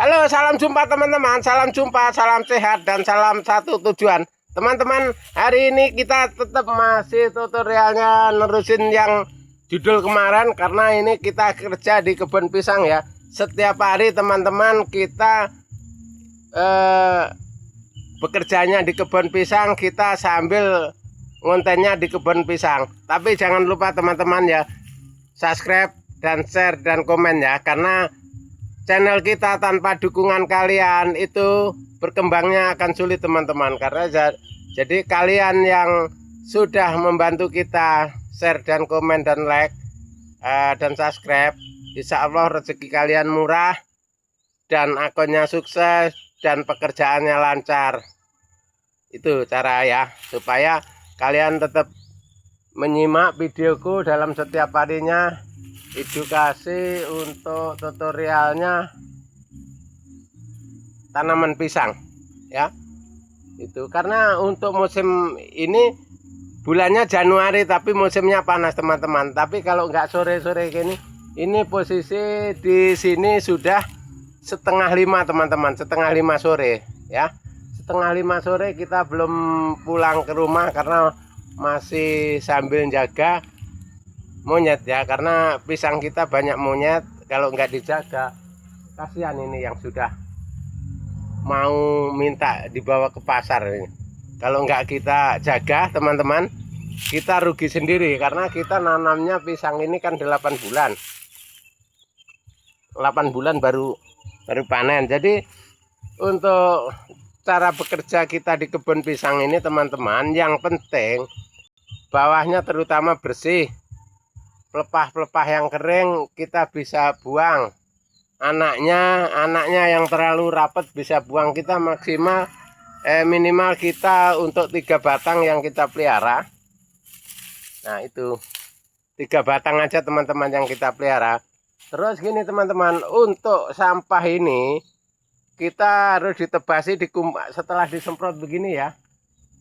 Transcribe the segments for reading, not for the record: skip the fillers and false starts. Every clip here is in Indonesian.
Halo, salam jumpa teman-teman, salam jumpa, salam sehat, dan salam satu tujuan. Teman-teman, hari ini kita tetap masih tutorialnya nerusin yang judul kemarin, karena ini kita kerja di kebun pisang ya. Setiap hari teman-teman kita bekerjanya di kebun pisang, kita sambil ngontennya di kebun pisang. Tapi jangan lupa teman-teman ya, subscribe dan share dan komen ya, karena channel kita tanpa dukungan kalian itu berkembangnya akan sulit teman-teman. Karena jadi kalian yang sudah membantu kita share dan komen dan like dan subscribe, insya Allah rezeki kalian murah dan akunnya sukses dan pekerjaannya lancar. Itu cara ya, supaya kalian tetap menyimak videoku dalam setiap harinya. Edukasi untuk tutorialnya tanaman pisang ya. Itu karena untuk musim ini bulannya Januari, tapi musimnya panas teman-teman. Tapi kalau nggak sore-sore gini, ini posisi di sini sudah 4:30 teman-teman, 4:30 sore ya. 4:30 sore kita belum pulang ke rumah karena masih sambil jaga monyet ya, karena pisang kita banyak monyet. Kalau nggak dijaga, kasihan ini yang sudah mau minta dibawa ke pasar ini. Kalau nggak kita jaga teman-teman, kita rugi sendiri, karena kita nanamnya pisang ini kan 8 bulan 8 bulan baru panen. Jadi untuk cara bekerja kita di kebun pisang ini teman-teman, yang penting bawahnya terutama bersih. Pelepah-pelepah yang kering kita bisa buang. Anaknya yang terlalu rapat bisa buang. Kita maksimal minimal kita untuk 3 batang yang kita pelihara. Nah itu 3 batang aja teman-teman yang kita pelihara. Terus gini teman-teman, untuk sampah ini kita harus ditebasi setelah disemprot begini ya.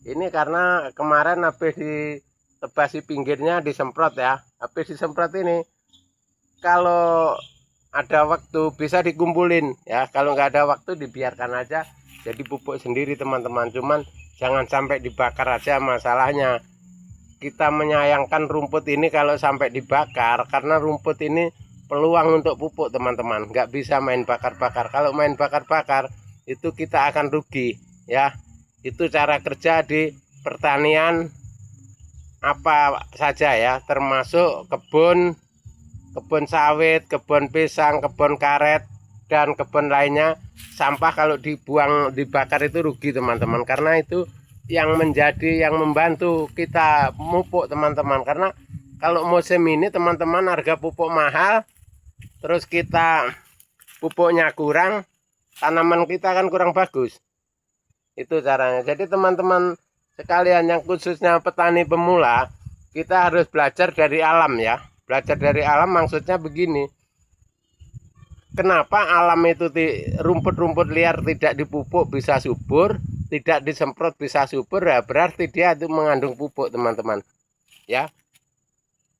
Ini karena kemarin habis ditebasi pinggirnya disemprot ya. Habis disemprot ini, kalau ada waktu bisa dikumpulin ya. Kalau nggak ada waktu dibiarkan aja jadi pupuk sendiri teman-teman. Cuman jangan sampai dibakar aja masalahnya. Kita menyayangkan rumput ini kalau sampai dibakar, karena rumput ini peluang untuk pupuk teman-teman. Nggak bisa main bakar-bakar. Kalau main bakar-bakar itu kita akan rugi ya. Itu cara kerja di pertanian apa saja ya, termasuk kebun sawit, kebun pisang, kebun karet, dan kebun lainnya. Sampah kalau dibuang, dibakar itu rugi teman-teman, karena itu yang membantu kita pupuk teman-teman. Karena kalau musim ini teman-teman harga pupuk mahal, terus kita pupuknya kurang, tanaman kita kan kurang bagus. Itu caranya. Jadi teman-teman sekalian yang khususnya petani pemula, kita harus belajar dari alam ya. Belajar dari alam maksudnya begini. Kenapa alam itu rumput-rumput liar tidak dipupuk bisa subur, tidak disemprot bisa subur ya, berarti dia itu mengandung pupuk teman-teman. Ya.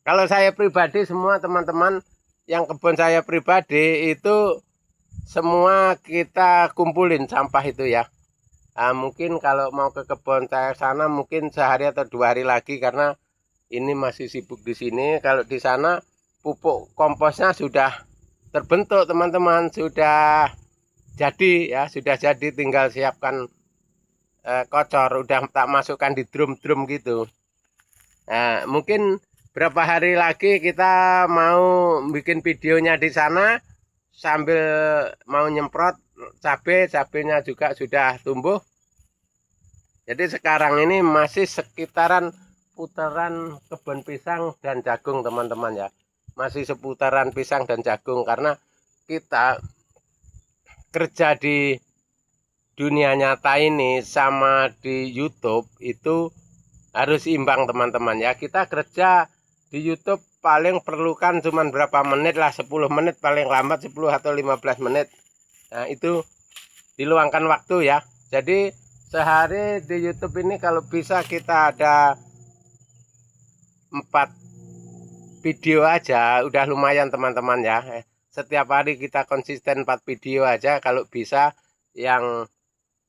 Kalau saya pribadi, semua teman-teman yang kebun saya pribadi itu semua kita kumpulin sampah itu ya. Nah, mungkin kalau mau ke kebun saya sana mungkin sehari atau 2 hari lagi, karena ini masih sibuk di sini. Kalau di sana pupuk komposnya sudah terbentuk teman-teman, sudah jadi ya, sudah jadi, tinggal siapkan kocor, udah tak masukkan di drum-drum gitu. Nah, mungkin berapa hari lagi kita mau bikin videonya di sana sambil mau nyemprot cabenya juga sudah tumbuh. Jadi sekarang ini masih sekitaran putaran kebun pisang dan jagung teman-teman ya. Masih seputaran pisang dan jagung, karena kita kerja di dunia nyata ini sama di YouTube itu harus imbang teman-teman ya. Kita kerja di YouTube paling perlukan cuman berapa menit lah, 10 menit paling lambat, 10 atau 15 menit. Nah itu diluangkan waktu ya. Jadi sehari di YouTube ini kalau bisa kita ada 4 video aja udah lumayan teman-teman ya. setiap hari kita konsisten 4 video aja, kalau bisa yang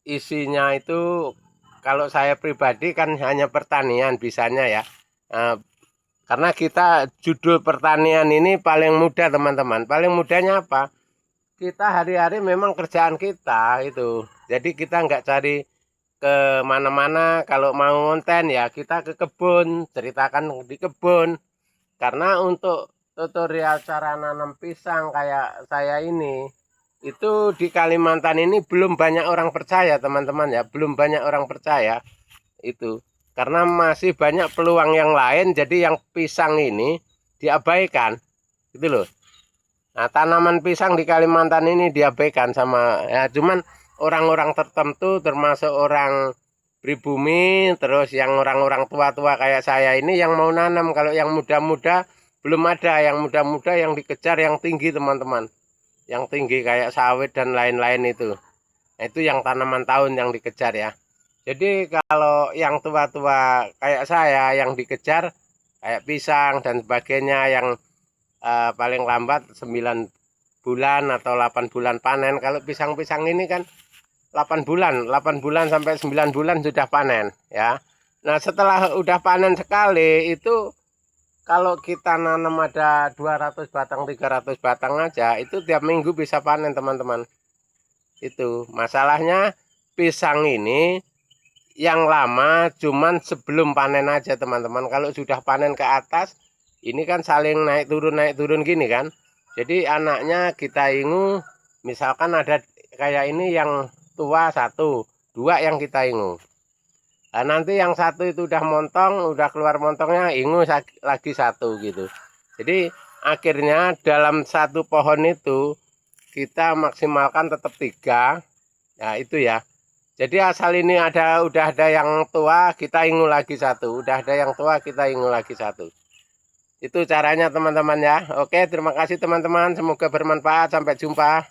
isinya itu, kalau saya pribadi kan hanya pertanian bisanya ya. Karena kita judul pertanian ini paling mudah teman-teman. Paling mudahnya apa? Kita hari-hari memang kerjaan kita itu. Jadi kita nggak cari ke mana-mana. Kalau mau konten ya kita ke kebun, ceritakan di kebun. Karena untuk tutorial cara nanam pisang kayak saya ini, itu di Kalimantan ini belum banyak orang percaya teman-teman ya. Belum banyak orang percaya itu. Karena masih banyak peluang yang lain, jadi yang pisang ini diabaikan. Gitu loh. Nah, tanaman pisang di Kalimantan ini diabaikan sama ya, cuman orang-orang tertentu termasuk orang pribumi, terus yang orang-orang tua-tua kayak saya ini yang mau nanam. Kalau yang muda-muda belum ada, yang muda-muda yang dikejar yang tinggi teman-teman. Yang tinggi kayak sawit dan lain-lain itu. Nah, itu yang tanaman tahun yang dikejar ya. Jadi kalau yang tua-tua kayak saya yang dikejar kayak pisang dan sebagainya yang paling lambat 9 bulan atau 8 bulan panen. Kalau pisang-pisang ini kan 8 bulan sampai 9 bulan sudah panen ya. Nah, setelah udah panen sekali itu, kalau kita nanam ada 200 batang, 300 batang aja, itu tiap minggu bisa panen teman-teman. Itu masalahnya pisang ini yang lama cuman sebelum panen aja teman-teman. Kalau sudah panen ke atas, ini kan saling naik turun gini kan. Jadi anaknya kita ingu, misalkan ada kayak ini yang tua 1, 2 yang kita ingu. Nah, nanti yang 1 itu udah montong, udah keluar montongnya, ingu lagi 1 gitu. Jadi akhirnya dalam 1 pohon itu kita maksimalkan tetap 3. Ya itu ya. Jadi asal ini udah ada yang tua, kita ingu lagi 1. Udah ada yang tua, kita ingu lagi 1. Itu caranya teman-teman ya. Oke, terima kasih teman-teman. Semoga bermanfaat. Sampai jumpa.